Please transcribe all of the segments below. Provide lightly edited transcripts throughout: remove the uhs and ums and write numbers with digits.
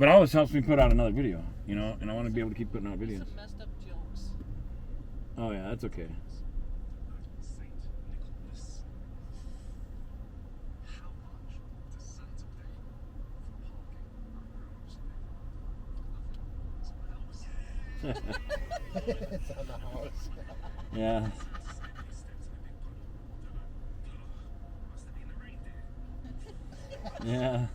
But all this helps me put out another video, you know, and I want to be able to keep putting out videos. Some messed up jokes. Oh yeah, that's okay. It's on the house. Yeah. Yeah.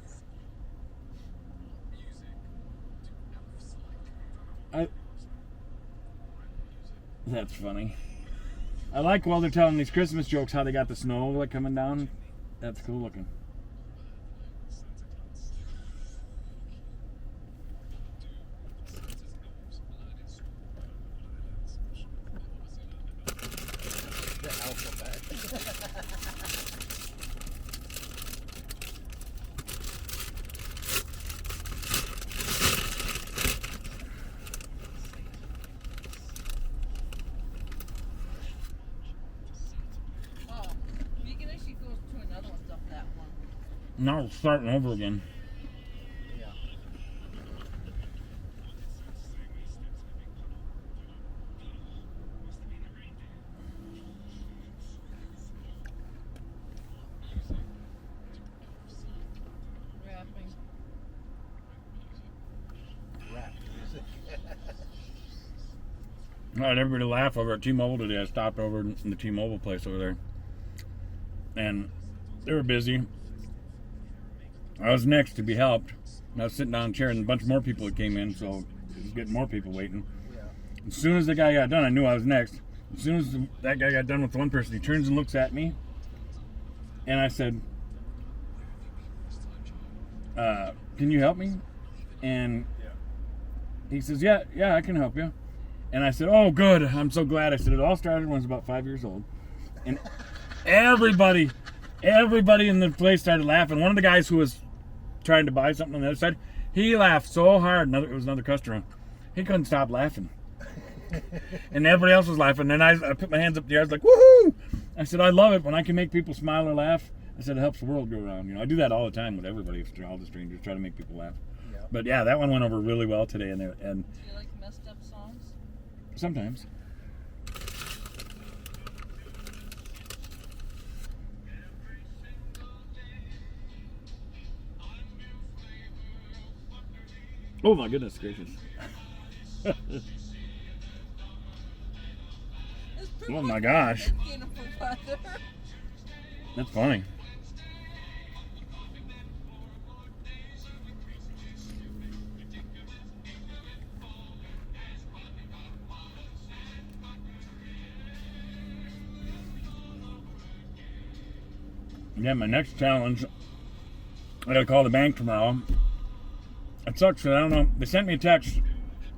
That's funny. I like while they're telling these Christmas jokes how they got the snow like coming down. That's cool looking. The alphabet. You can actually go to another one stuff that one. Now it's starting over again. Yeah. Rapping. Rap music. I had everybody laugh over at T-Mobile today. I stopped over in the T-Mobile place over there. And they were busy. I was next to be helped. And I was sitting down in a chair and a bunch more people that came in, so it was getting more people waiting. Yeah. As soon as the guy got done, I knew I was next. As soon as that guy got done with one person, he turns and looks at me. And I said, can you help me? And he says, yeah, I can help you. And I said, oh, good. I'm so glad. I said, it all started when I was about 5 years old. And everybody in the place started laughing. One of the guys who was trying to buy something on the other side, he laughed so hard. It was another customer. He couldn't stop laughing. And everybody else was laughing. And I put my hands up in the air. I was like, woohoo! I said, I love it when I can make people smile or laugh. I said, it helps the world go around. You know, I do that all the time with everybody, all the strangers, try to make people laugh. Yeah. But yeah, that one went over really well today. And Do you like messed up songs? sometimes. Oh my goodness gracious. Oh my gosh. That's funny. Yeah, my next challenge, I gotta call the bank tomorrow. It sucks that I don't know. They sent me a text,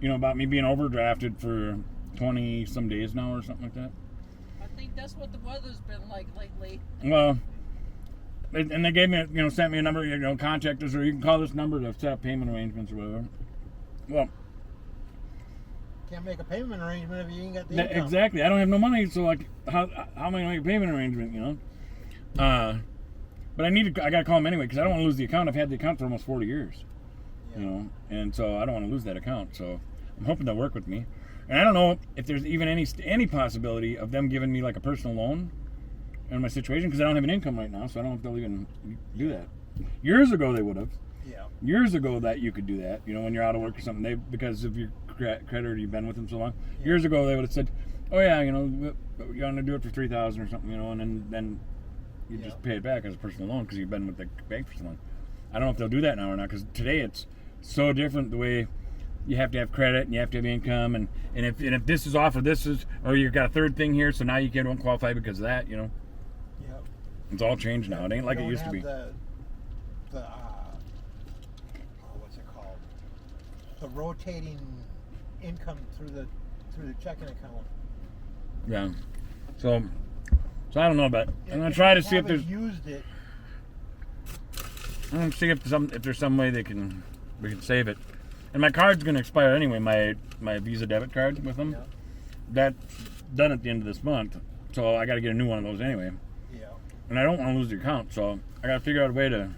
you know, about me being overdrafted for 20 some days now or something like that. I think that's what the weather's been like lately. Well, and they gave me, you know, sent me a number, you know, contact us, or you can call this number to set up payment arrangements or whatever. Well, Can't make a payment arrangement if you ain't got the income. exactly. I don't have no money, so like, how am I gonna make a payment arrangement? You know. But I gotta call them anyway because I don't want to lose the account. I've had the account for almost 40 years. Yeah. You know, and so I don't want to lose that account. So I'm hoping they'll work with me. And I don't know if there's even any possibility of them giving me like a personal loan in my situation because I don't have an income right now. So I don't know if they'll even do that. Years ago they would have. Yeah. Years ago that you could do that. You know, when you're out of work or something, because of your creditor, you've been with them so long. Yeah. Years ago they would have said, "Oh yeah, you know, you want to do it for $3,000 or something," you know, and then you just pay it back as a personal loan because you've been with the bank for so long. I don't know if they'll do that now or not because today it's so different the way you have to have credit and you have to have income and if this is off or this is or you've got a third thing here so now you can't qualify because of that, you know. Yep. It's all changed now. It ain't like it used to be. The what's it called? The rotating income through the checking account. Yeah. So I don't know, but I'm gonna try to see if there's. Used it. I'm gonna see if there's some way we can save it. And my card's gonna expire anyway. My Visa debit card with them. Yeah. That's done at the end of this month, so I got to get a new one of those anyway. Yeah. And I don't want to lose the account, so I got to figure out a way to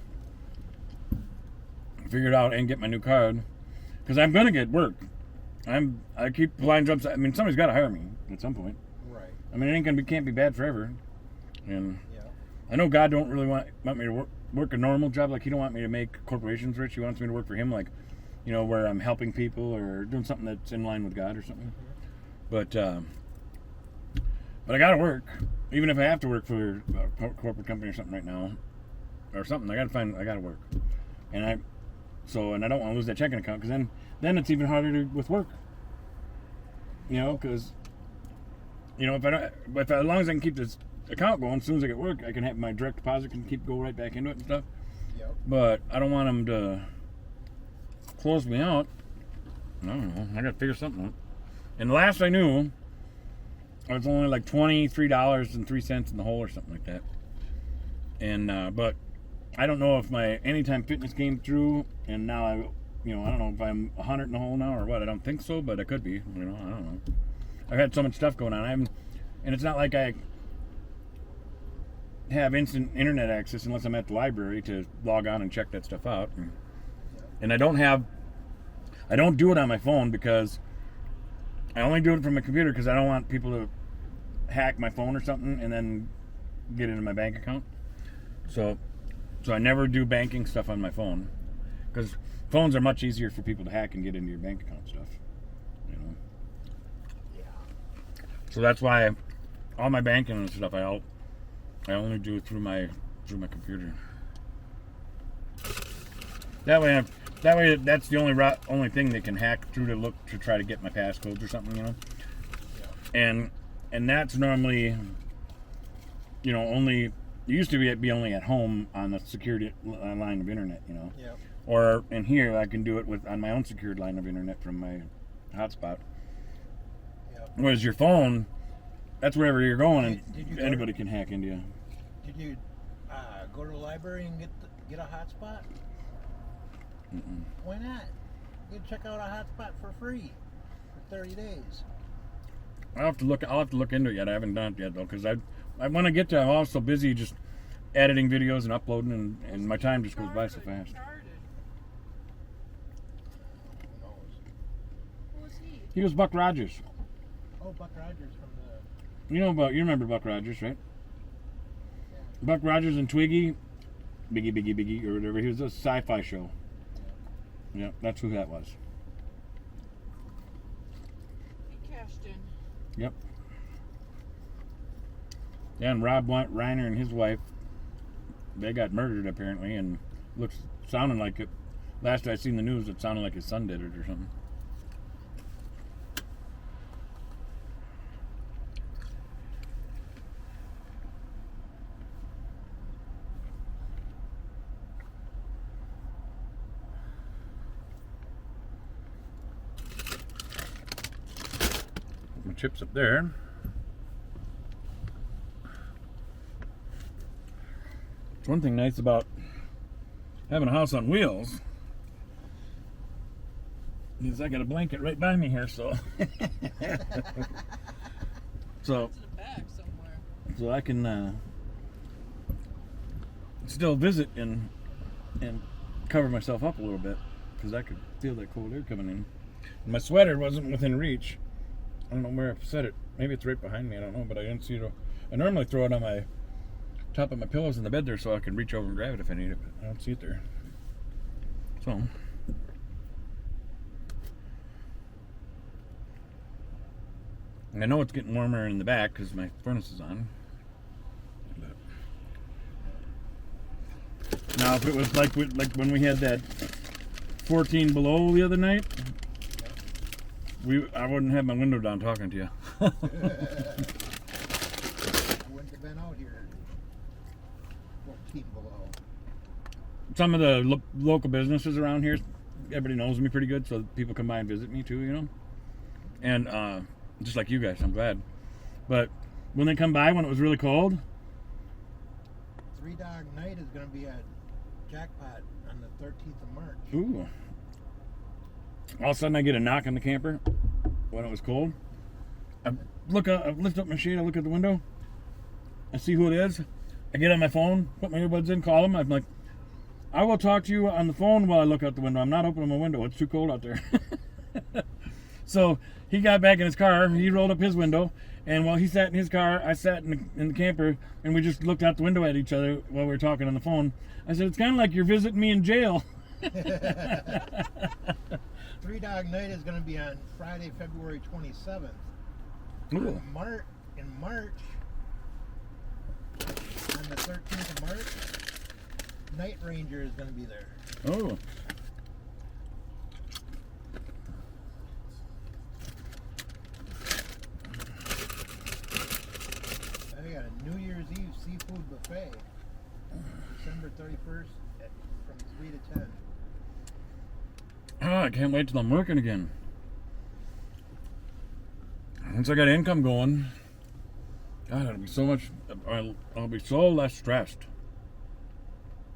figure it out and get my new card, because I'm gonna get work. I keep applying jobs. I mean, somebody's got to hire me at some point. Right. I mean, can't be bad forever. And Yeah. I know God don't really want me to work a normal job. Like, He don't want me to make corporations rich. He wants me to work for Him, like, where I'm helping people or doing something that's in line with God or something. But I gotta work, even if I have to work for a corporate company or something right now, or something. I gotta work, and I don't want to lose that checking account, because then it's even harder with work. Because if as long as I can keep this account going, as soon as I get work, I can have my direct deposit can go right back into it and stuff. Yep. But I don't want them to close me out. I don't know. I gotta figure something out. And the last I knew, I was only like $23.03 in the hole or something like that. And but I don't know if my Anytime Fitness came through, and now I don't know if I'm 100 in the hole now or what. I don't think so, but I could be. I don't know. I've had so much stuff going on. And it's not like I have instant internet access unless I'm at the library to log on and check that stuff out. And I don't do it on my phone, because I only do it from my computer, because I don't want people to hack my phone or something and then get into my bank account. So I never do banking stuff on my phone, because phones are much easier for people to hack and get into your bank account stuff. Yeah. So that's why all my banking and stuff I only do it through my computer. That way that's the only thing they can hack through to try to get my passcodes or something, Yeah. And that's normally, only, it used to be only at home on the secured line of internet, Yep. or in here I can do it on my own secured line of internet from my hotspot. Yep. Whereas your phone, that's wherever you're going, Did you and anybody can hack into you. Did you go to the library and get a hotspot? Mm-mm. Why not? You can check out a hotspot for free for 30 days. I'll have to look into it yet. I haven't done it yet though, because I want to get to. I'm also busy just editing videos and uploading, and my time just goes by so fast. Who knows? Who was he? He was Buck Rogers. Oh, Buck Rogers from the... You remember Buck Rogers, right? Yeah. Buck Rogers and Twiggy, Biggie, or whatever. He was a sci-fi show. Yeah, that's who that was. He cashed in. Yep. Yeah, and Rob Reiner and his wife, they got murdered apparently, and sounding like it. Last I seen the news, it sounded like his son did it or something. My chips up there. One thing nice about having a house on wheels is I got a blanket right by me here, so so It's in the back somewhere. so I can still visit and cover myself up a little bit, because I could feel that cold air coming in. And my sweater wasn't within reach. I don't know where I set it. Maybe it's right behind me. I don't know, but I didn't see it. I normally throw it on my top of my pillows in the bed there, so I can reach over and grab it if I need it, but I don't see it there. So and I know it's getting warmer in the back because my furnace is on. But now, if it was like when we had that 14 below the other night, I wouldn't have my window down talking to you. I wouldn't have been out here 14 below. Some of the local businesses around here, everybody knows me pretty good, so people come by and visit me too, And just like you guys, I'm glad. But when they come by when it was really cold, Three Dog Night is going to be at Jackpot on the 13th of March. ooh, all of a sudden I get a knock on the camper when it was cold. I lift up my shade, I look at the window, I see who it is. I get on my phone, put my earbuds in, call them. I'm like, I will talk to you on the phone while I look out the window. I'm not opening my window. It's too cold out there. So he got back in his car. He rolled up his window. And while he sat in his car, I sat in the camper. And we just looked out the window at each other while we were talking on the phone. I said, it's kind of like you're visiting me in jail. Three Dog Night is going to be on Friday, February 27th. Ooh. In March, on the 13th of March, Night Ranger is going to be there. Oh. I got a New Year's Eve seafood buffet, December 31st from 3 to 10. Oh, I can't wait till I'm working again. Once I got income going, God, it'll be so much. I'll be so less stressed.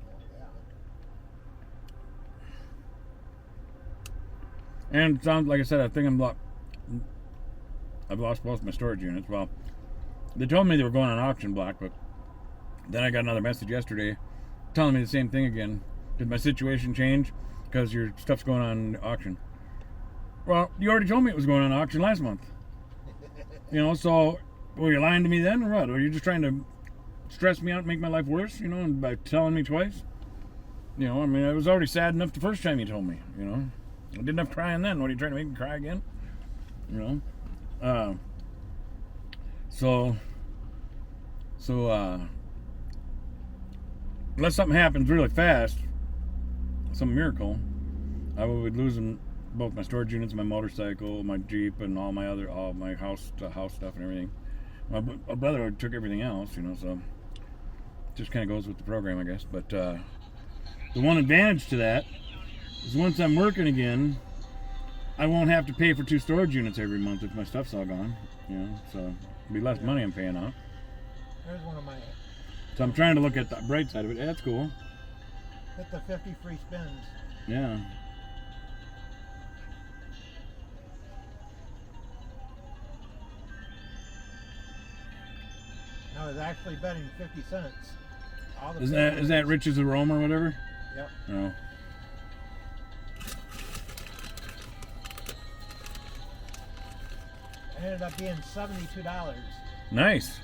Oh, yeah. And it sounds like I said, I think I've lost both my storage units. Well, they told me they were going on auction block, but then I got another message yesterday telling me the same thing again. Did my situation change because your stuff's going on auction? Well, you already told me it was going on auction last month. You know, so were you lying to me then, or what? Or you just trying to stress me out and make my life worse, you know, and by telling me twice? You know, I mean, it was already sad enough the first time you told me, you know. I did enough crying then. What, are you trying to make me cry again? You know? So, unless something happens really fast, some miracle, I would be losing both my storage units, my motorcycle, my Jeep, and all my house stuff and everything. My brother took everything else, you know, so it just kind of goes with the program, I guess. But the one advantage to that is once I'm working again, I won't have to pay for 2 storage units every month if my stuff's all gone, you know, so it'll be less money I'm paying out. There's one of my. So I'm trying to look at the bright side of it. Yeah, that's cool. Hit the 50 free spins. Yeah. I was actually betting 50 cents. All the Is that Rich's Aroma or whatever? Yep. No. It ended up being $72 Nice.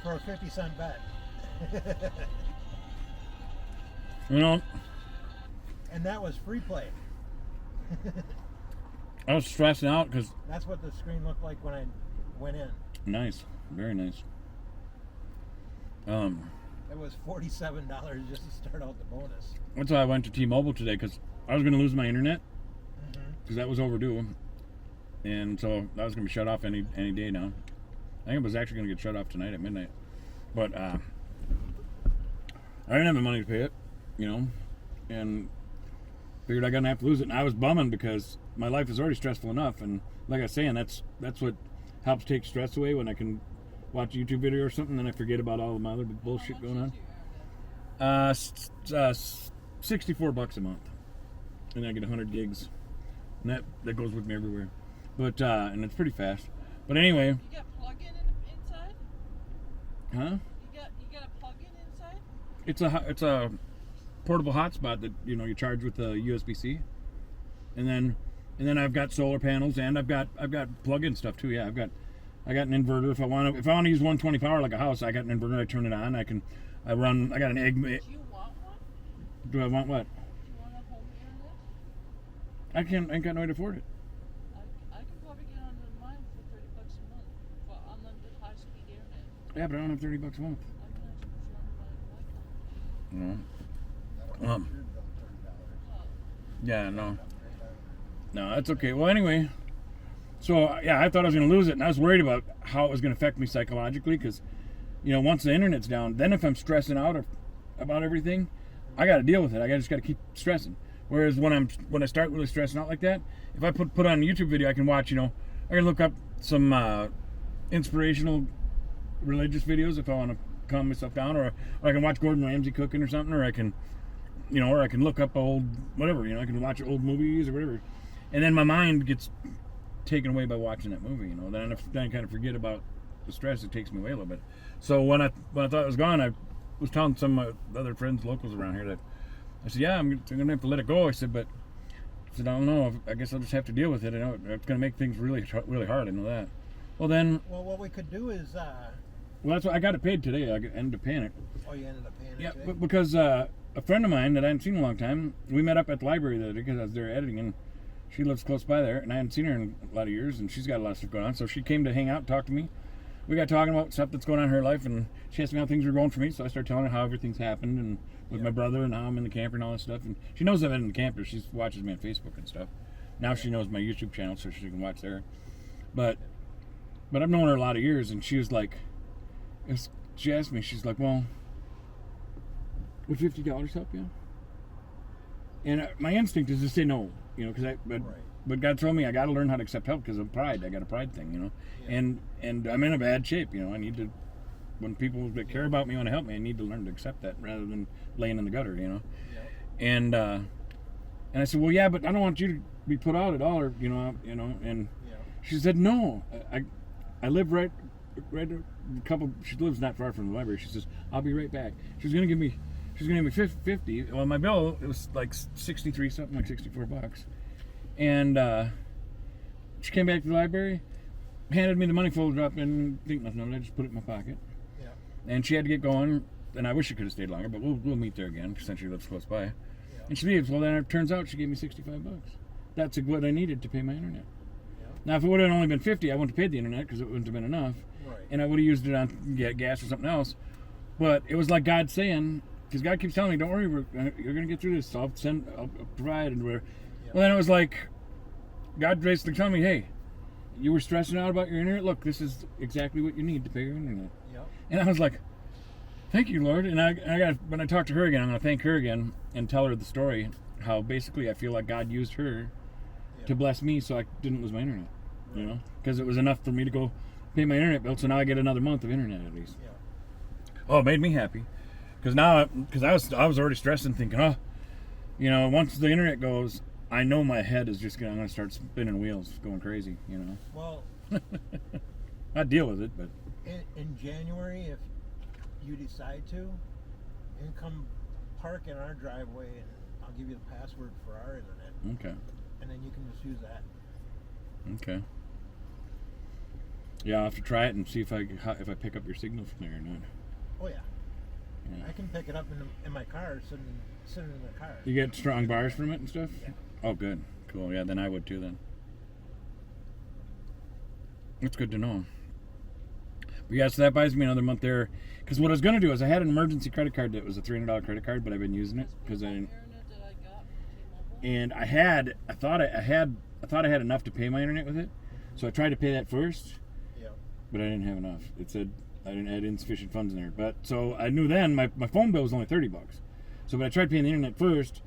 for a 50-cent bet. You know, And that was free play. I was stressing out because That's what the screen looked like when I went in. nice, very nice. It was $47 just to start out the bonus. That's why I went to T-Mobile today because I was going to lose my internet Mm-hmm. because that was overdue, and so that was going to be shut off any day now. I think it was actually going to get shut off tonight at midnight, but I didn't have the money to pay it, you know, and figured I was going to have to lose it. And I was bumming because my life is already stressful enough, and like I was saying, that's what helps take stress away when I can watch a YouTube video or something, then I forget about all of my other bullshit going on. 64 bucks a month, and I get 100 gigs, and that goes with me everywhere. But and it's pretty fast. But anyway, You got plug-in inside? huh? You got a plug-in inside? It's a portable hotspot that you charge with a USB-C, and then I've got solar panels and I've got plug-in stuff too. Yeah, I got an inverter if I want to use 120 power like a house. I got an inverter. I turn it on. I got an egg. Do you want one? Do I want what? Do you want a home internet? I ain't got no way to afford it. I could probably get onto mine for $30 a month for unlimited high-speed internet. Yeah, but I don't have 30 bucks a month. I can actually put you on my Wi-Fi. No. Yeah, no, that's okay. Well, anyway, so yeah, I thought I was going to lose it, and I was worried about how it was going to affect me psychologically because, once the internet's down, then if I'm stressing out about everything, I got to deal with it. I just got to keep stressing. Whereas when I start really stressing out like that, if I put on a YouTube video, I can watch. I can look up some inspirational religious videos if I want to calm myself down, or I can watch Gordon Ramsay cooking or something, or I can. Or I can look up old whatever. I can watch old movies or whatever, and then my mind gets taken away by watching that movie. Then I kind of forget about the stress. It takes me away a little bit. So when I thought it was gone, I was telling some of my other friends, locals around here, that I said, yeah, I'm going to have to let it go. I said, but I said, I don't know. I guess I'll just have to deal with it. I know it's going to make things really, really hard. I know that. Well, then. Well, what we could do is. Well, that's what I got it paid today. I ended up paying it. Oh, you ended up paying it. Yeah, today? but because a friend of mine that I hadn't seen in a long time, we met up at the library the other day because I was there editing, and she lives close by there, and I hadn't seen her in a lot of years, and she's got a lot of stuff going on. So she came to hang out and talk to me. We got talking about stuff that's going on in her life, and she asked me how things were going for me. So I started telling her how everything's happened, and with my brother, and how I'm in the camper and all that stuff. And she knows I'm in the camper. She watches me on Facebook and stuff. Now she knows my YouTube channel, so she can watch there. But I've known her a lot of years, and she was like, she asked me, she's like, well, would $50 help you? And my instinct is to say no, because but God told me I got to learn how to accept help because of pride. I got a pride thing, and I'm in a bad shape, I need to. When people that care about me want to help me, I need to learn to accept that rather than laying in the gutter, And I said, well, yeah, but I don't want you to be put out at all, or And she said, no, I live right a couple. She lives not far from the library. She says, I'll be right back. She's gonna give me 50. Well, my bill, it was like 63 something, like $64. And she came back to the library, handed me the money folder, dropped in, think nothing of it. I just put it in my pocket. Yeah. And she had to get going, and I wish she could have stayed longer, but we'll meet there again since she lives close by. Yeah. And she leaves. Well, then it turns out she gave me $65. That's what I needed to pay my internet. Yeah. Now, if it would have only been 50, I wouldn't have paid the internet because it wouldn't have been enough. Right. And I would have used it on gas or something else. But it was like God saying, because God keeps telling me, don't worry, you're going to get through this. I'll provide. And whatever. Yeah. Well, then it was like God basically telling me, hey, you were stressing out about your internet. Look, this is exactly what you need to pay your internet. Yep. And I was like, thank you, Lord. And when I talk to her again, I'm going to thank her again and tell her the story, how basically I feel like God used her to bless me so I didn't lose my internet, because it was enough for me to go pay my internet bill, so now I get another month of internet at least. Yeah. Oh, it made me happy, because I was already stressing, thinking, once the internet goes, I know my head is just I'm gonna start spinning wheels, going crazy, Well, I deal with it, but in January, if you decide to, you can come park in our driveway, and I'll give you the password for our internet. okay. And then you can just use that. Okay. Yeah, I'll have to try it and see if I pick up your signal from there or not. Oh yeah. Yeah. I can pick it up in my car, sitting in the car. You get strong bars from it and stuff? Yeah. Oh, good. Cool. Yeah, then I would too then. That's good to know. But yeah, so that buys me another month there. Because what I was going to do is I had an emergency credit card that was a $300 credit card, but I've been using it because I didn't. Internet that I got from T-Mobile. And I thought I had enough to pay my internet with it. So I tried to pay that first, Yeah. but I didn't have enough. It said I didn't add insufficient funds in there. But so I knew then my phone bill was only $30. So but I tried paying the internet first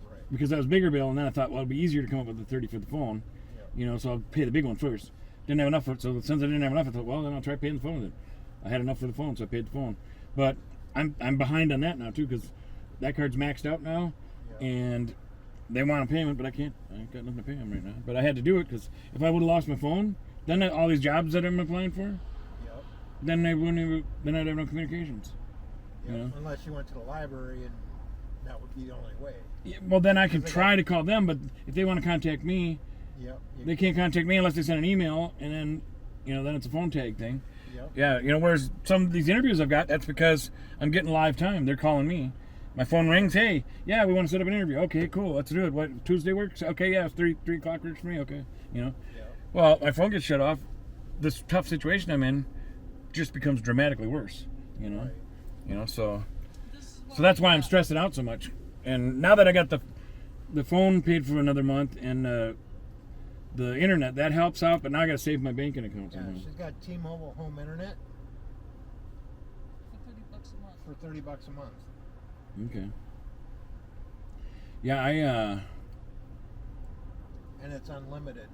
Right. because that was a bigger bill, and then I thought, well, it'd be easier to come up with the 30 for the phone. Yeah. So I'll pay the big one first. Didn't have enough for it, so since I didn't have enough, I thought, well, then I'll try paying the phone with it. I had enough for the phone, so I paid the phone. But I'm behind on that now too, because that card's maxed out now, Yeah. and they want a payment, but I can't. I ain't got nothing to pay them right now. But I had to do it because if I would have lost my phone, then all these jobs that I'm applying for, Yep. then I'd have no communications. Yep. Unless you went to the library, and that would be the only way. Yeah, well, then I can Because they try to call them, but if they want to contact me, Yep. they can't contact me unless they send an email, and then then it's a phone tag thing. Yep. Yeah, whereas some of these interviews I've got, that's because I'm getting live time. They're calling me. My phone rings. Hey, yeah, we want to set up an interview. Okay, cool. Let's do it. What, Tuesday works? Okay, yeah, 3 o'clock works for me. Okay, Yep. Well, my phone gets shut off. This tough situation I'm in just becomes dramatically worse. Right. So This is that's why I'm stressing out so much. And now that I got the phone paid for another month and the internet, that helps out. But now I got to save my banking account Yeah, somehow. she's got T-Mobile home internet for $30 a month. for $30 a month, Okay. Yeah, and it's unlimited.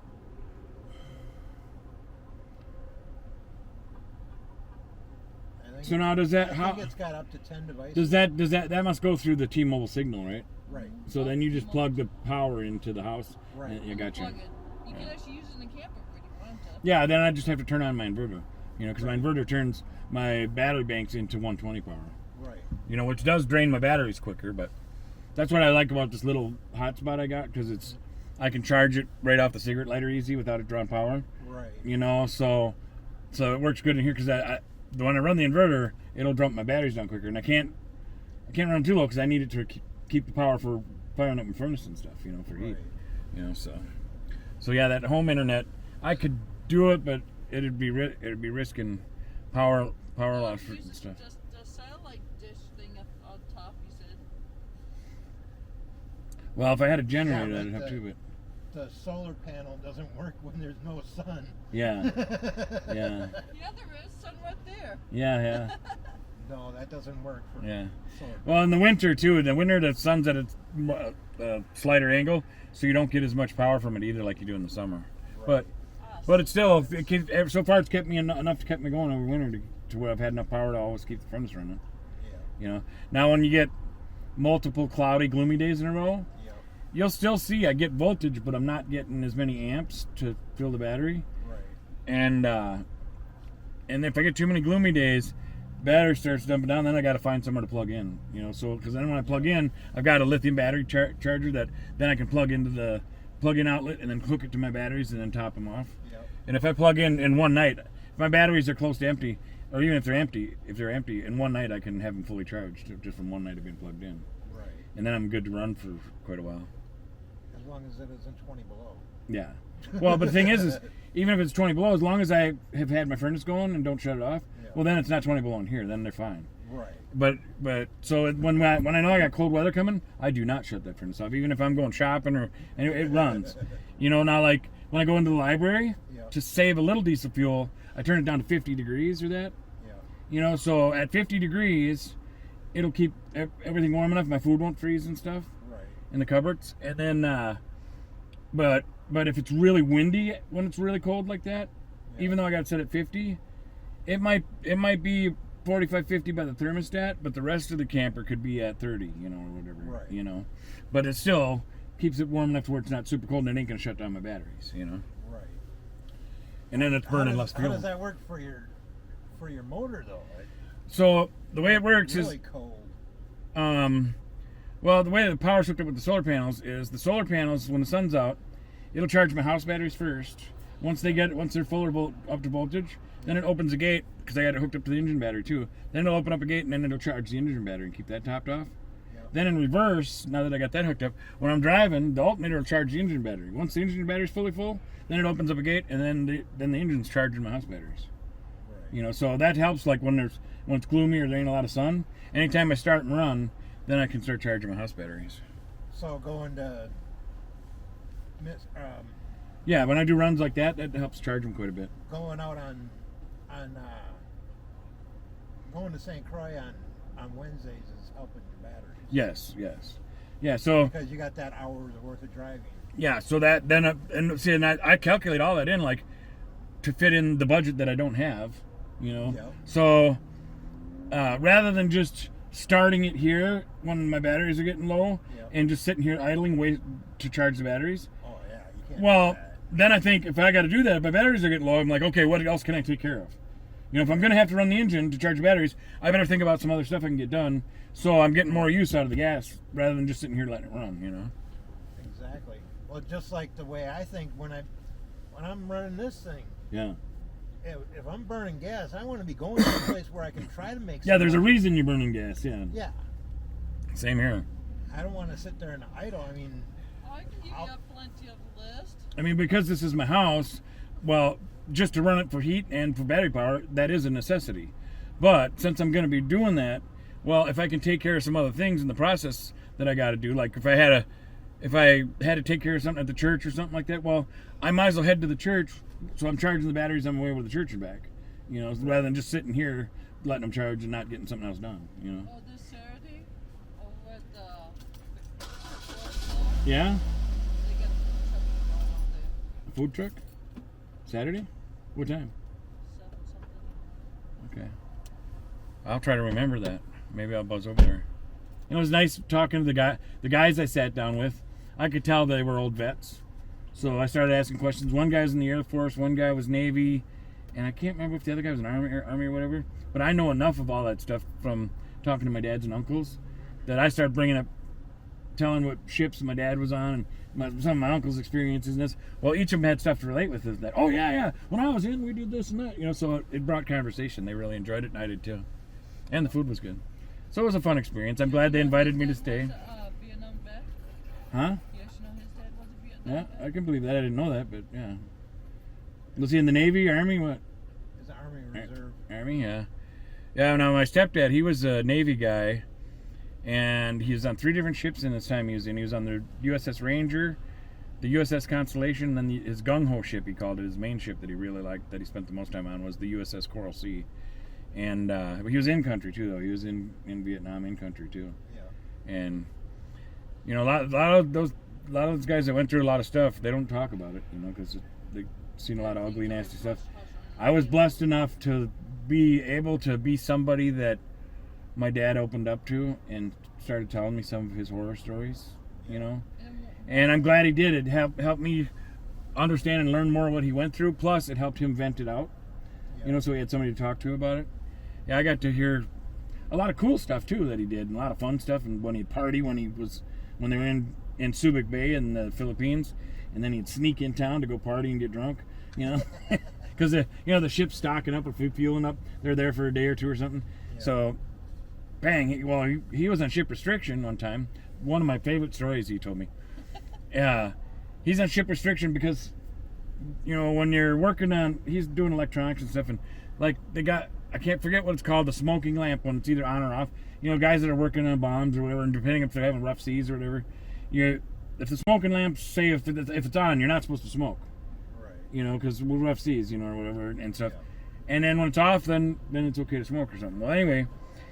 I think So now does that I think it's got up to 10 devices. does that must go through the T-Mobile signal, right? Right. So then you just plug the power into the house. Right. And you got you. Plug it. You can actually use it in the camper if you want to. Yeah, then I just have to turn on my inverter. Because my inverter turns my battery banks into 120 power. Right. You know, which does drain my batteries quicker, but that's what I like about this little hotspot I got, because I can charge it right off the cigarette lighter easy without it drawing power. Right. You know, so it works good in here, because when I run the inverter, it'll dump my batteries down quicker, and I can't run too low because I need it to keep the power for firing up my furnace and stuff. You know, for heat. Right. You know, so yeah, that home internet, I could do it, but it'd be risking power loss You and stuff. just the satellite dish thing up on top, you said. Well, if I had a generator, Yeah, I'd but have to, but The solar panel doesn't work when there's no sun. yeah, yeah, Yeah, there is sun right there. yeah. No, that doesn't work for Yeah. solar. Well, in the winter too. In the winter, the sun's at a slighter angle, so you don't get as much power from it either, like you do in the summer. Right. But it's still, so far it's kept me enough to keep me going over winter to where I've had enough power to always keep the furnace running. Yeah. You know. Now, when you get multiple cloudy, gloomy days in a row, Yeah. you'll still see I get voltage, but I'm not getting as many amps to fill the battery. Right. And if I get too many gloomy days, battery starts dumping down. Then I got to find somewhere to plug in. You know, so because then when I plug in, I've got a lithium battery charger that then I can plug into the plug-in outlet and then hook it to my batteries and then top them off. Yep. And if I plug in one night, if my batteries are close to empty, or even if they're empty, in one night I can have them fully charged just from one night of being plugged in. Right. And then I'm good to run for quite a while. As long as it isn't 20 below. Yeah. Well, but the thing is even if it's 20 below, as long as I have had my furnace going and don't shut it off, Yeah. well, then it's not 20 below in here. Then they're fine. Right. But so when I know I got cold weather coming, I do not shut that furnace off, even if I'm going shopping and it runs. You know, now like when I go into the library Yeah. to save a little diesel fuel, I turn it down to 50 degrees or that. Yeah. You know, so at 50 degrees, it'll keep everything warm enough. My food won't freeze and stuff Right. in the cupboards. And then, but if it's really windy when it's really cold like that, Yeah. even though I got it set at 50, it might be 45, 50 by the thermostat, but the rest of the camper could be at 30, you know, or whatever, Right. you know. But it still keeps it warm enough to where it's not super cold and it ain't gonna shut down my batteries, you know. Right. And then it's burning less How fuel. does that work for your motor though? So the way it works Really is, cold. well, the way the power's hooked up with the solar panels is the solar panels, when the sun's out, it'll charge my house batteries first. Once they're full up to voltage, then it opens a gate, because I got it hooked up to the engine battery too. Then it'll open up a gate and then it'll charge the engine battery and keep that topped off. Yeah. Then in reverse, now that I got that hooked up, when I'm driving, the alternator will charge the engine battery. Once the engine battery's fully full, then it opens up a gate and then the engine's charging my house batteries. Right. You know, so that helps like when it's gloomy or there ain't a lot of sun. Anytime I start and run, then I can start charging my house batteries. So going to Yeah, when I do runs like that helps charge them quite a bit. going out on going to St. Croix on Wednesdays is helping your batteries. Yes. Yeah, so Because you got that hour's worth of driving. yeah, so that then and I calculate all that in like to fit in the budget that I don't have, you know. Yeah. So rather than just starting it here when my batteries are getting low Yeah. and just sitting here idling wait to charge the batteries. Oh yeah, you can't. Well, do that. then I think if I got to do that, if my batteries are getting low, I'm like, okay, what else can I take care of? You know, if I'm going to have to run the engine to charge the batteries, I better think about some other stuff I can get done, so I'm getting more use out of the gas rather than just sitting here letting it run. You know. Exactly. Well, just like the way I think when I'm running this thing, Yeah. if I'm burning gas, I want to be going to a place where I can try to make. Yeah, there's a money. reason you're burning gas. Yeah. Yeah, Same here. I don't want to sit there and idle. I mean, I can give you plenty of list. I mean, because this is my house, well, just to run it for heat and for battery power, that is a necessity. But since I'm going to be doing that, well, if I can take care of some other things in the process that I got to do, like if I had to take care of something at the church or something like that, well, I might as well head to the church. So I'm charging the batteries on my way over to the church and back, you know, rather than just sitting here letting them charge and not getting something else done, you know. Oh, this Saturday over at the Yeah, they got a a food food truck going out there. truck. Saturday, what time? 7 something. Okay. I'll try to remember that. Maybe I'll buzz over there. It was nice talking to the guys I sat down with. I could tell they were old vets. So I started asking questions. One guy was in the Air Force, one guy was Navy, and I can't remember if the other guy was in Army or whatever. But I know enough of all that stuff from talking to my dads and uncles, that I started bringing up, telling what ships my dad was on and some of my uncle's experiences and this. Well, each of them had stuff to relate with. Is that, oh yeah, when I was in, we did this and that. You know, so it brought conversation. They really enjoyed it, and I did too. And the food was good. So it was a fun experience. I'm glad they invited me to stay. Vietnam vet? Huh? Yes, you know his dad was a Vietnam Yeah, vet. I can believe that. I didn't know that, but yeah. Was he in the Navy, Army, what? It's Army Reserve. Army, yeah. Yeah, now my stepdad, he was a Navy guy, and he was on 3 different ships in his time he was in. He was on the USS Ranger, the USS Constellation, and then his gung-ho ship, he called it, his main ship that he really liked, that he spent the most time on, was the USS Coral Sea. And he was in country too, though. He was in Vietnam in country too. Yeah. And you know, a lot of those guys that went through a lot of stuff, they don't talk about it, you know, because they've seen a lot of ugly, nasty stuff. I was blessed enough to be able to be somebody that my dad opened up to and started telling me some of his horror stories, you know. And I'm glad he did. It helped me understand and learn more of what he went through. Plus, it helped him vent it out, you know, so he had somebody to talk to about it. Yeah, I got to hear a lot of cool stuff too that he did, and a lot of fun stuff. And when he'd party, when they were in Subic Bay in the Philippines, and then he'd sneak in town to go party and get drunk, you know, because the ship's stocking up or fueling up. They're there for a day or two or something. Yeah. So, bang! He was on ship restriction one time. One of my favorite stories he told me. Yeah, he's on ship restriction because, you know, when you're working on, he's doing electronics and stuff, and like they got, I can't forget what it's called, the smoking lamp when it's either on or off. You know, guys that are working on bombs or whatever, and depending if they're having rough seas or whatever, if the smoking lamp, say if it's on, you're not supposed to smoke. Right. You know, because we're rough seas, you know, or whatever and stuff. Yeah. And then when it's off, then it's okay to smoke or something. Well, anyway,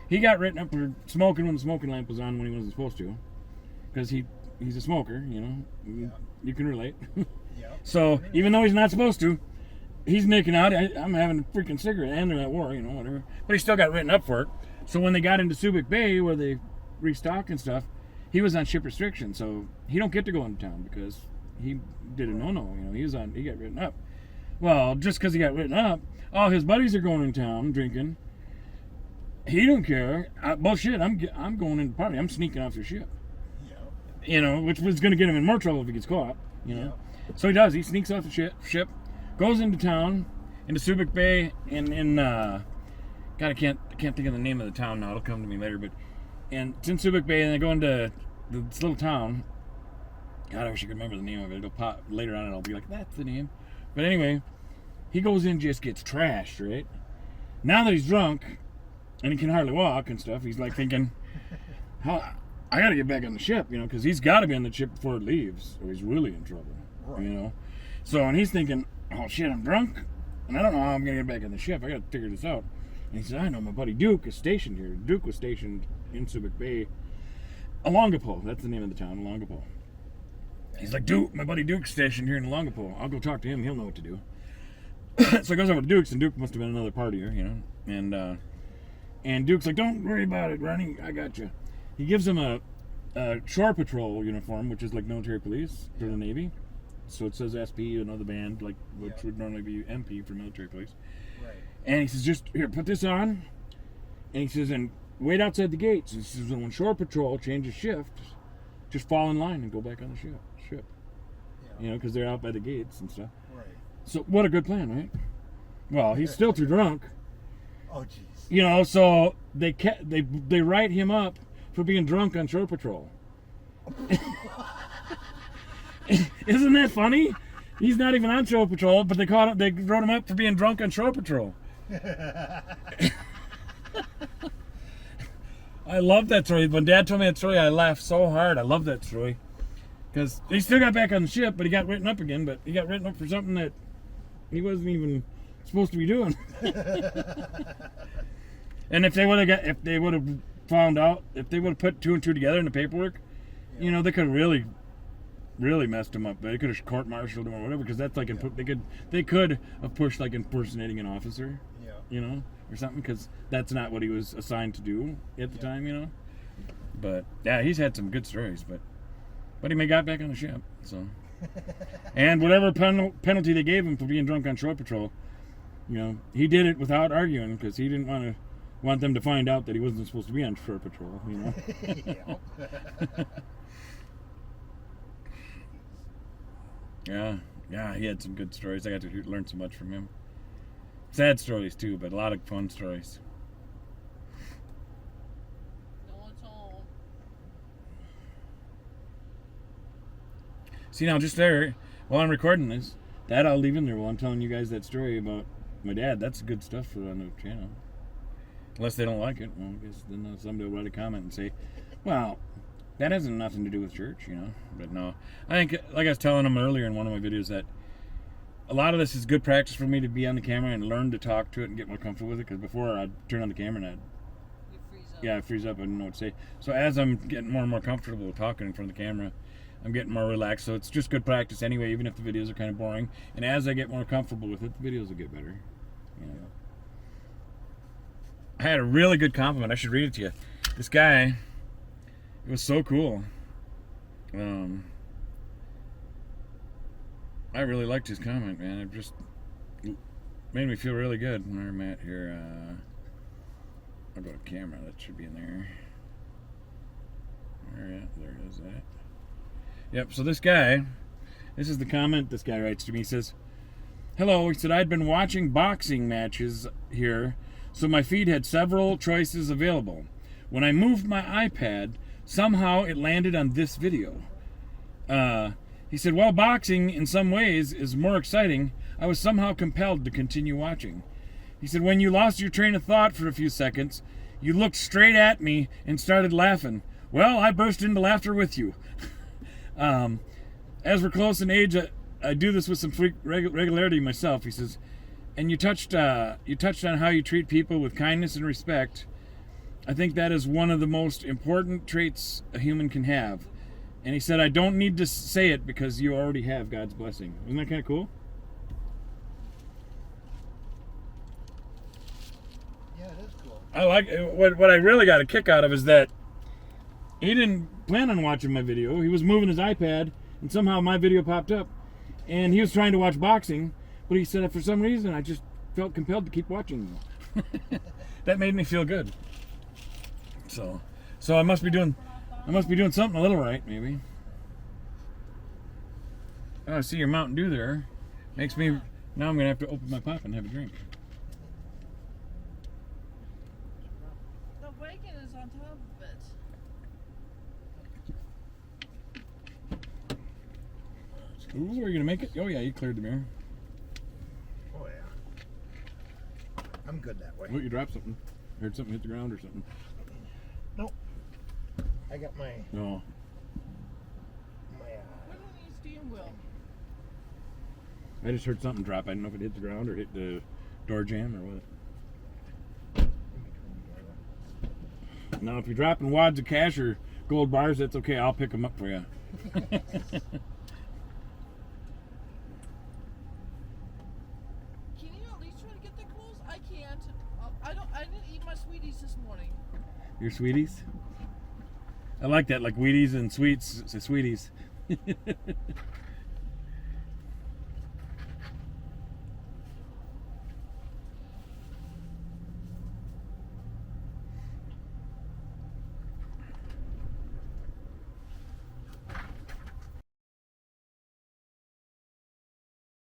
he got written up for smoking when the smoking lamp was on when he wasn't supposed to, because he's a smoker, you know. Yeah. You can relate. Yeah. So even though he's not supposed to, he's nicking out. I'm having a freaking cigarette, and they're at war, you know, whatever. But he still got written up for it. So when they got into Subic Bay, where they restocked and stuff, he was on ship restriction. So he don't get to go into town because he did a no-no. You know, he got written up. Well, just because he got written up, all his buddies are going in town drinking. He don't care. Bullshit. I'm going in the party. I'm sneaking off the ship. Yeah. You know, which was going to get him in more trouble if he gets caught. You know. Yeah. So he does. He sneaks off the ship, goes into town, into Subic Bay, and in God, I can't think of the name of the town now. It'll come to me later. And it's in Subic Bay, and they go into this little town. God, I wish I could remember the name of it. It'll pop later on, and I'll be like, that's the name. But anyway, he goes in, just gets trashed, right? Now that he's drunk, and he can hardly walk and stuff, he's like thinking, how I got to get back on the ship, you know, because he's got to be on the ship before it leaves, or he's really in trouble, Right. you know. So, and he's thinking, oh shit, I'm drunk, and I don't know how I'm going to get back on the ship. I got to figure this out. And he said, I know, my buddy Duke is stationed here. Duke was stationed in Subic Bay. Longapo, that's the name of the town, Longapo. He's like, Duke, my buddy Duke's stationed here in Longapo. I'll go talk to him. He'll know what to do. So he goes over to Duke's, and Duke must have been another partier, you know. And Duke's like, don't worry about it, Ronnie. I got you. He gives him a shore patrol uniform, which is like military police for the Navy. So it says SP, another band, like which would normally be MP for military police. Right. And he says, just here, put this on. And he says, and wait outside the gates. He says, when shore patrol changes shift, just fall in line and go back on the ship. Yeah. You know, because they're out by the gates and stuff. Right. So what a good plan, right? Well, he's still too drunk. Oh, jeez. You know, so they write him up for being drunk on shore patrol. Isn't that funny? He's not even on shore patrol, but they wrote him up for being drunk on shore patrol. I love that story. When Dad told me that story, I laughed so hard. I love that story. Because he still got back on the ship, but he got written up again. But he got written up for something that he wasn't even supposed to be doing. And if they would have found out, if they would have put 2 and 2 together in the paperwork, you know, they could have really, really messed him up. They could have court-martialed him or whatever, because that's like they could have pushed like impersonating an officer, you know, or something, because that's not what he was assigned to do at the time, you know. But yeah, he's had some good stories, but he got back on the ship, so. And whatever penalty they gave him for being drunk on shore patrol, you know, he did it without arguing, because he didn't want to want them to find out that he wasn't supposed to be on shore patrol, you know. Yeah, he had some good stories. I got to learn so much from him. Sad stories too, but a lot of fun stories. No one's home. See, now just there, while I'm recording this, that I'll leave in there while I'm telling you guys that story about my dad. That's good stuff for on the channel. Unless they don't like it, well, I guess then somebody will write a comment and say, well, that has nothing to do with church, you know. But no, I think, like I was telling them earlier in one of my videos, that a lot of this is good practice for me to be on the camera and learn to talk to it and get more comfortable with it. Because before I'd turn on the camera and I'd freeze up. I didn't know what to say. So as I'm getting more and more comfortable with talking in front of the camera, I'm getting more relaxed. So it's just good practice anyway, even if the videos are kind of boring. And as I get more comfortable with it, the videos will get better. You know. I had a really good compliment. I should read it to you. This guy, it was so cool. I really liked his comment, man. It just made me feel really good. Where I'm at here, I'll go to camera. That should be in there. There it is. That. Yep. So this is the comment this guy writes to me. He says, "Hello." He said, "I'd been watching boxing matches here, so my feed had several choices available. When I moved my iPad, somehow it landed on this video." He said, "While boxing in some ways is more exciting, I was somehow compelled to continue watching." He said, "When you lost your train of thought for a few seconds, you looked straight at me and started laughing. Well, I burst into laughter with you." As we're close in age, I do this with some regularity myself. He says, "And you touched on how you treat people with kindness and respect. I think that is one of the most important traits a human can have." And he said, "I don't need to say it because you already have God's blessing." Isn't that kind of cool? Yeah, it is cool. I like what I really got a kick out of is that he didn't plan on watching my video. He was moving his iPad, and somehow my video popped up. And he was trying to watch boxing, but he said that for some reason I just felt compelled to keep watching. That made me feel good. So I must be doing something a little right, maybe. Oh, I see your Mountain Dew there. Makes me now I'm gonna have to open my pop and have a drink. The wagon is on top of it. Ooh, are you gonna make it? Oh yeah, you cleared the mirror. Oh yeah. I'm good that way. Oh, you dropped something. Heard something hit the ground or something. Nope. I got my No. What do you need steering wheel? I just heard something drop. I didn't know if it hit the ground or hit the door jamb or what. Now, if you're dropping wads of cash or gold bars, that's okay. I'll pick them up for you. Can you at least try to get that close? I can't. I didn't eat my sweeties this morning. Your sweeties? I like that, like Wheaties and sweets, sweeties.